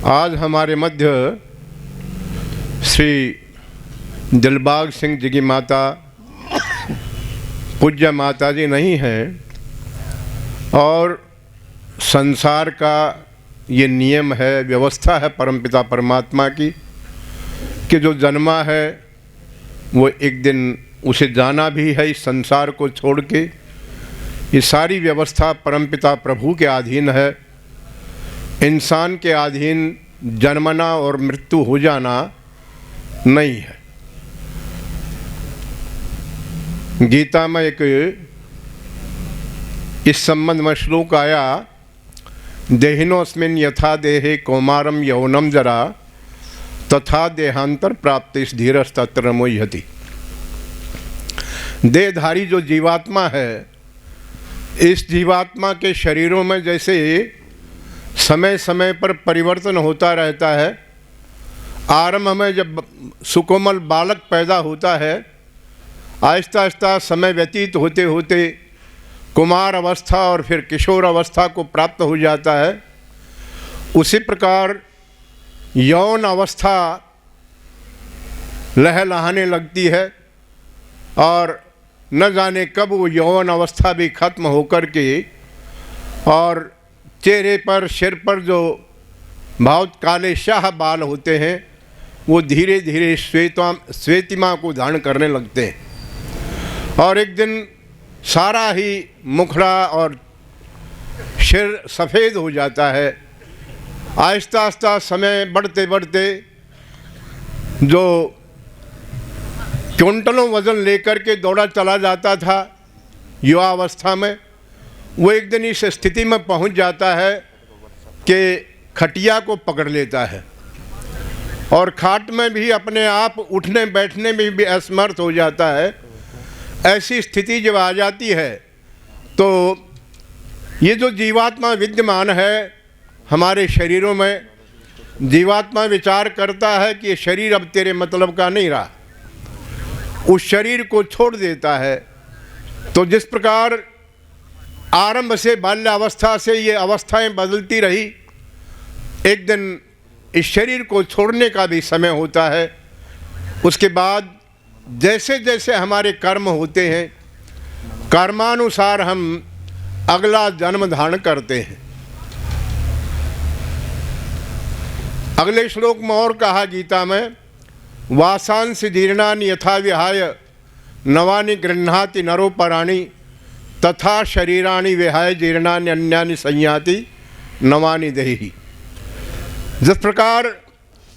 आज हमारे मध्य श्री दिलबाग सिंह जी की माता पूज्य माता जी नहीं हैं और संसार का ये नियम है, व्यवस्था है परमपिता परमात्मा की कि जो जन्मा है वो एक दिन उसे जाना भी है इस संसार को छोड़ के। ये सारी व्यवस्था परमपिता प्रभु के अधीन है। इंसान के अधीन जन्मना और मृत्यु हो जाना नहीं है। गीता में एक इस संबंध में श्लोक आया, देहिनोस्मिन् यथा देहे कौमारम यौनम जरा तथा देहांतर प्राप्ति धीरस्तत्र मोह्यति। देहधारी जो जीवात्मा है, इस जीवात्मा के शरीरों में जैसे समय समय पर परिवर्तन होता रहता है। आरंभ में जब सुकोमल बालक पैदा होता है, आहिस्ता आहिस्ता समय व्यतीत होते होते कुमार अवस्था और फिर किशोर अवस्था को प्राप्त हो जाता है। उसी प्रकार यौन अवस्था लहलहाने लगती है और न जाने कब वो यौन अवस्था भी खत्म होकर के और चेहरे पर सिर पर जो बहुत काले शाह बाल होते हैं वो धीरे धीरे श्वेतिमा को धारण करने लगते हैं और एक दिन सारा ही मुखड़ा और सिर सफ़ेद हो जाता है। आहिस्ता आहिस्ता समय बढ़ते बढ़ते जो क्विंटलों वज़न लेकर के दौड़ा चला जाता था युवावस्था में, वो एक दिन इस स्थिति में पहुंच जाता है कि खटिया को पकड़ लेता है और खाट में भी अपने आप उठने बैठने में भी असमर्थ हो जाता है। ऐसी स्थिति जब आ जाती है तो ये जो जीवात्मा विद्यमान है हमारे शरीरों में, जीवात्मा विचार करता है कि ये शरीर अब तेरे मतलब का नहीं रहा, उस शरीर को छोड़ देता है। तो जिस प्रकार आरंभ से बाल्यावस्था से ये अवस्थाएं बदलती रही, एक दिन इस शरीर को छोड़ने का भी समय होता है। उसके बाद जैसे जैसे हमारे कर्म होते हैं, कर्मानुसार हम अगला जन्म धारण करते हैं। अगले श्लोक में और कहा गीता में, वासांसि जीर्णानि यथा विहाय नवानि गृह्णाति नरो पराणि तथा शरीराणि विहाय जीर्णानि अन्यानि संयाति नवानि देहि। जिस प्रकार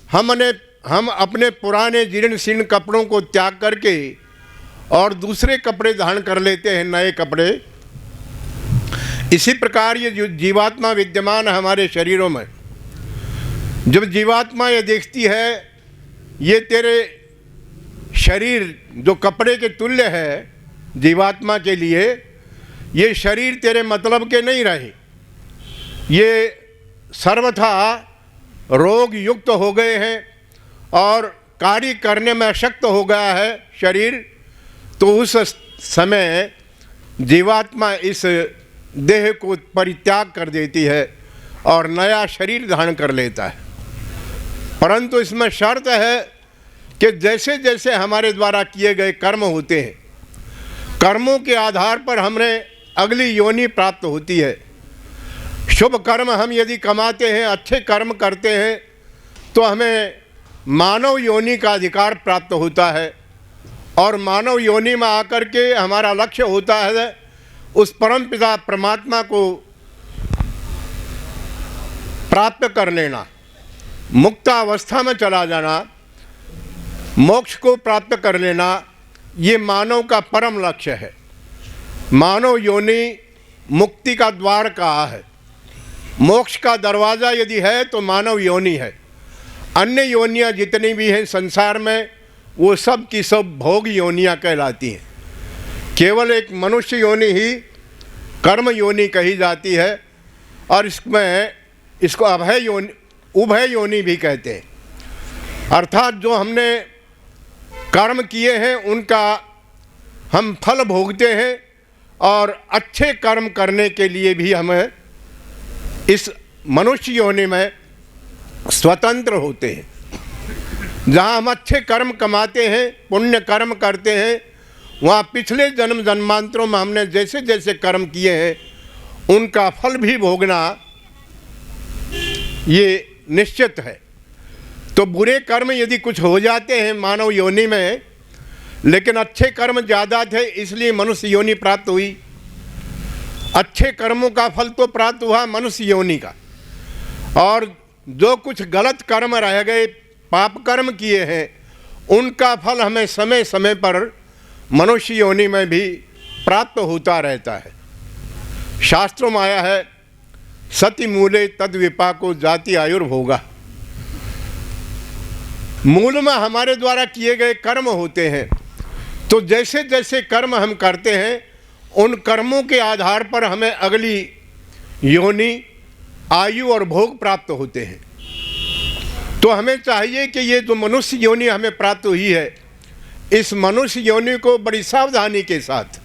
हम अपने पुराने जीर्ण शीर्ण कपड़ों को त्याग करके और दूसरे कपड़े धारण कर लेते हैं, नए कपड़े, इसी प्रकार ये जो जीवात्मा विद्यमान है हमारे शरीरों में, जब जीवात्मा ये देखती है ये तेरे शरीर जो कपड़े के तुल्य है जीवात्मा के लिए, ये शरीर तेरे मतलब के नहीं रहे, ये सर्वथा रोग युक्त हो गए हैं और कार्य करने में अशक्त हो गया है शरीर। तो उस समय जीवात्मा इस देह को परित्याग कर देती है और नया शरीर धारण कर लेता है। परंतु इसमें शर्त है कि जैसे जैसे हमारे द्वारा किए गए कर्म होते हैं, कर्मों के आधार पर हमें अगली योनि प्राप्त होती है। शुभ कर्म हम यदि कमाते हैं, अच्छे कर्म करते हैं, तो हमें मानव योनि का अधिकार प्राप्त होता है और मानव योनि में आकर के हमारा लक्ष्य होता है उस परमपिता परमात्मा को प्राप्त कर लेना, मुक्तावस्था में चला जाना, मोक्ष को प्राप्त कर लेना। ये मानव का परम लक्ष्य है। मानव योनि मुक्ति का द्वार कहा है। मोक्ष का दरवाज़ा यदि है तो मानव योनि है। अन्य योनियाँ जितनी भी हैं संसार में वो सब की सब भोग योनियाँ कहलाती हैं। केवल एक मनुष्य योनि ही कर्म योनि कही जाती है और इसको उभय योनि भी कहते हैं। अर्थात जो हमने कर्म किए हैं उनका हम फल भोगते हैं और अच्छे कर्म करने के लिए भी हमें इस मनुष्य योनि में स्वतंत्र होते हैं। जहाँ हम अच्छे कर्म कमाते हैं, पुण्य कर्म करते हैं, वहाँ पिछले जन्म जन्मांतरों में हमने जैसे जैसे कर्म किए हैं उनका फल भी भोगना ये निश्चित है। तो बुरे कर्म यदि कुछ हो जाते हैं मानव योनि में, लेकिन अच्छे कर्म ज़्यादा थे इसलिए मनुष्य योनि प्राप्त हुई। अच्छे कर्मों का फल तो प्राप्त हुआ मनुष्य योनि का, और जो कुछ गलत कर्म रह गए, पाप कर्म किए हैं, उनका फल हमें समय समय पर मनुष्य योनि में भी प्राप्त होता रहता है। शास्त्रों में आया है, सति मूले तद विपाको जाति आयुर्भोगा। मूल में हमारे द्वारा किए गए कर्म होते हैं, तो जैसे जैसे कर्म हम करते हैं उन कर्मों के आधार पर हमें अगली योनि, आयु और भोग प्राप्त होते हैं। तो हमें चाहिए कि ये जो मनुष्य योनि हमें प्राप्त हुई है, इस मनुष्य योनि को बड़ी सावधानी के साथ,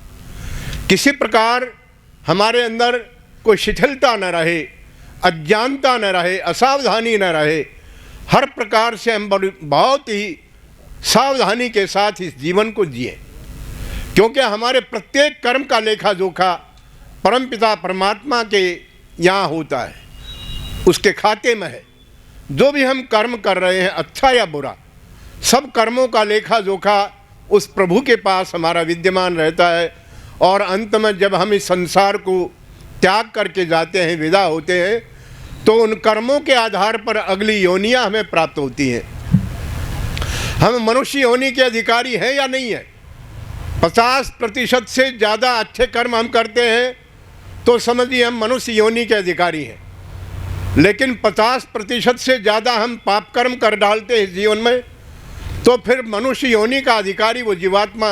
किसी प्रकार हमारे अंदर कोई शिथिलता न रहे, अज्ञानता न रहे, असावधानी न रहे, हर प्रकार से हम बहुत ही सावधानी के साथ इस जीवन को जिए, क्योंकि हमारे प्रत्येक कर्म का लेखा जोखा परमपिता परमात्मा के यहाँ होता है, उसके खाते में है। जो भी हम कर्म कर रहे हैं, अच्छा या बुरा, सब कर्मों का लेखा जोखा उस प्रभु के पास हमारा विद्यमान रहता है। और अंत में जब हम इस संसार को त्याग करके जाते हैं, विदा होते हैं, तो उन कर्मों के आधार पर अगली योनियाँ हमें प्राप्त होती हैं। हम मनुष्य योनि के अधिकारी हैं या नहीं है? 50% से ज़्यादा अच्छे कर्म हम करते हैं तो समझिए हम मनुष्य योनि के अधिकारी हैं, लेकिन 50% से ज़्यादा हम पाप कर्म कर डालते हैं जीवन में, तो फिर मनुष्य योनि का अधिकारी वो जीवात्मा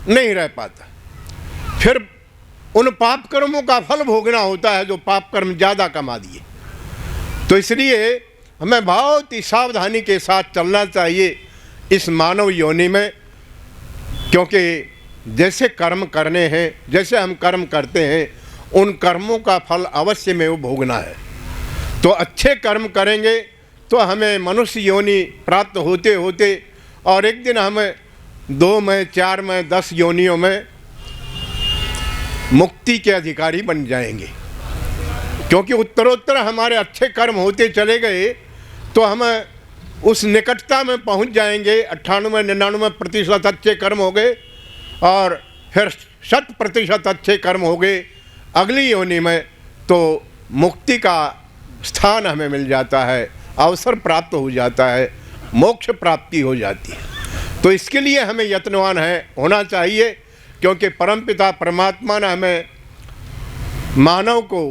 नहीं रह पाता। फिर उन पाप कर्मों का फल भोगना होता है जो पाप कर्म ज़्यादा कमा दिए। तो इसलिए हमें बहुत ही सावधानी के साथ चलना चाहिए इस मानव योनि में, क्योंकि जैसे कर्म करने हैं, जैसे हम कर्म करते हैं, उन कर्मों का फल अवश्य में वो भोगना है। तो अच्छे कर्म करेंगे तो हमें मनुष्य योनि प्राप्त होते होते और एक दिन हमें 2 में, 4 में, 10 योनियों में मुक्ति के अधिकारी बन जाएंगे। क्योंकि उत्तरोत्तर हमारे अच्छे कर्म होते चले गए तो हम उस निकटता में पहुंच जाएंगे। 98-99% अच्छे कर्म हो गए और फिर 100% अच्छे कर्म हो गए अगली योनि में, तो मुक्ति का स्थान हमें मिल जाता है, अवसर प्राप्त हो जाता है, मोक्ष प्राप्ति हो जाती है। तो इसके लिए हमें यत्नवान होना चाहिए, क्योंकि परमपिता परमात्मा ने हमें मानव को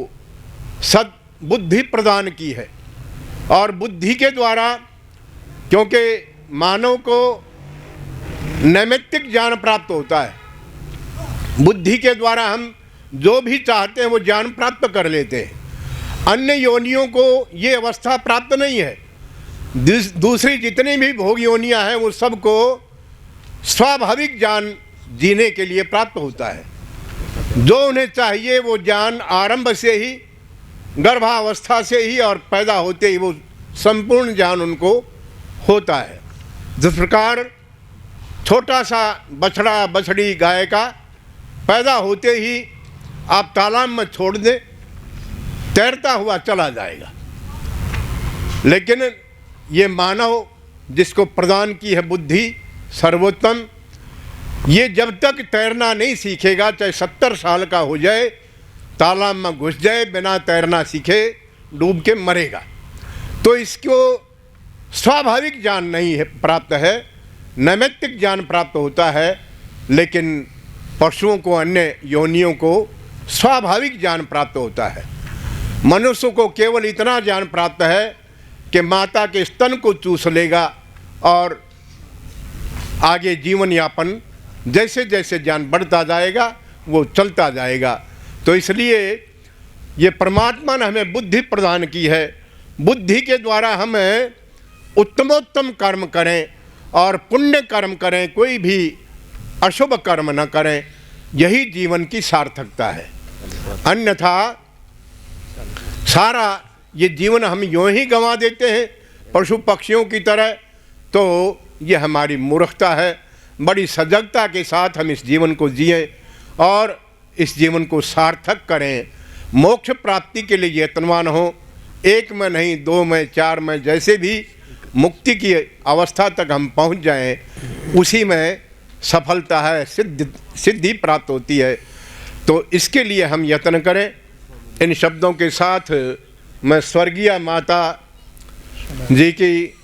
सद्बुद्धि प्रदान की है। और बुद्धि के द्वारा, क्योंकि मानव को नैमित्तिक ज्ञान प्राप्त होता है, बुद्धि के द्वारा हम जो भी चाहते हैं वो ज्ञान प्राप्त कर लेते हैं। अन्य योनियों को ये अवस्था प्राप्त नहीं है। दूसरी जितनी भी भोग योनियाँ हैं वो सबको स्वाभाविक ज्ञान जीने के लिए प्राप्त होता है। जो उन्हें चाहिए वो ज्ञान आरंभ से ही, गर्भावस्था से ही और पैदा होते ही वो संपूर्ण ज्ञान उनको होता है। जिस प्रकार छोटा सा बछड़ा बछड़ी गाय का पैदा होते ही आप तालाब में छोड़ दें, तैरता हुआ चला जाएगा। लेकिन ये मानव जिसको प्रदान की है बुद्धि सर्वोत्तम, ये जब तक तैरना नहीं सीखेगा, चाहे 70 साल का हो जाए, तालाब में घुस जाए, बिना तैरना सीखे डूब के मरेगा। तो इसको स्वाभाविक ज्ञान नहीं है प्राप्त है, नैमित्तिक ज्ञान प्राप्त होता है। लेकिन पशुओं को, अन्य योनियों को स्वाभाविक ज्ञान प्राप्त होता है। मनुष्य को केवल इतना ज्ञान प्राप्त है कि माता के स्तन को चूस लेगा और आगे जीवन यापन जैसे जैसे ज्ञान बढ़ता जाएगा वो चलता जाएगा। तो इसलिए ये परमात्मा ने हमें बुद्धि प्रदान की है। बुद्धि के द्वारा हम उत्तमोत्तम कर्म करें और पुण्य कर्म करें, कोई भी अशुभ कर्म न करें, यही जीवन की सार्थकता है। अन्यथा सारा ये जीवन हम यूँ ही गंवा देते हैं पशु पक्षियों की तरह, तो ये हमारी मूर्खता है। बड़ी सजगता के साथ हम इस जीवन को जिएं और इस जीवन को सार्थक करें, मोक्ष प्राप्ति के लिए यत्नवान हों। 1 में नहीं, 2 में, 4 में, जैसे भी मुक्ति की अवस्था तक हम पहुंच जाएं, उसी में सफलता है, सिद्धि प्राप्त होती है। तो इसके लिए हम यत्न करें। इन शब्दों के साथ मैं स्वर्गीय माता जी की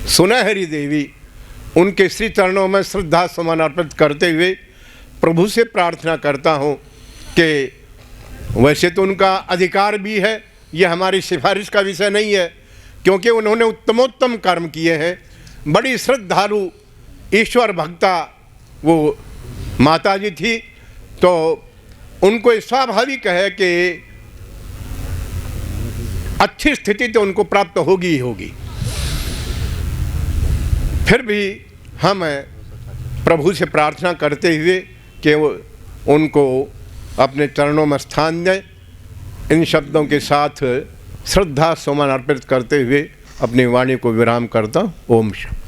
सुनहरी देवी, उनके श्री चरणों में श्रद्धा सुमन अर्पित करते हुए प्रभु से प्रार्थना करता हूँ कि वैसे तो उनका अधिकार भी है, ये हमारी सिफारिश का विषय नहीं है, क्योंकि उन्होंने उत्तमोत्तम कर्म किए हैं। बड़ी श्रद्धालु ईश्वर भक्ता वो माता जी थी, तो उनको स्वाभाविक है कि अच्छी स्थिति तो उनको प्राप्त होगी ही होगी। फिर भी हम प्रभु से प्रार्थना करते हुए कि वो उनको अपने चरणों में स्थान दें। इन शब्दों के साथ श्रद्धा सुमन अर्पित करते हुए अपनी वाणी को विराम करता हूँ। ओम शांति।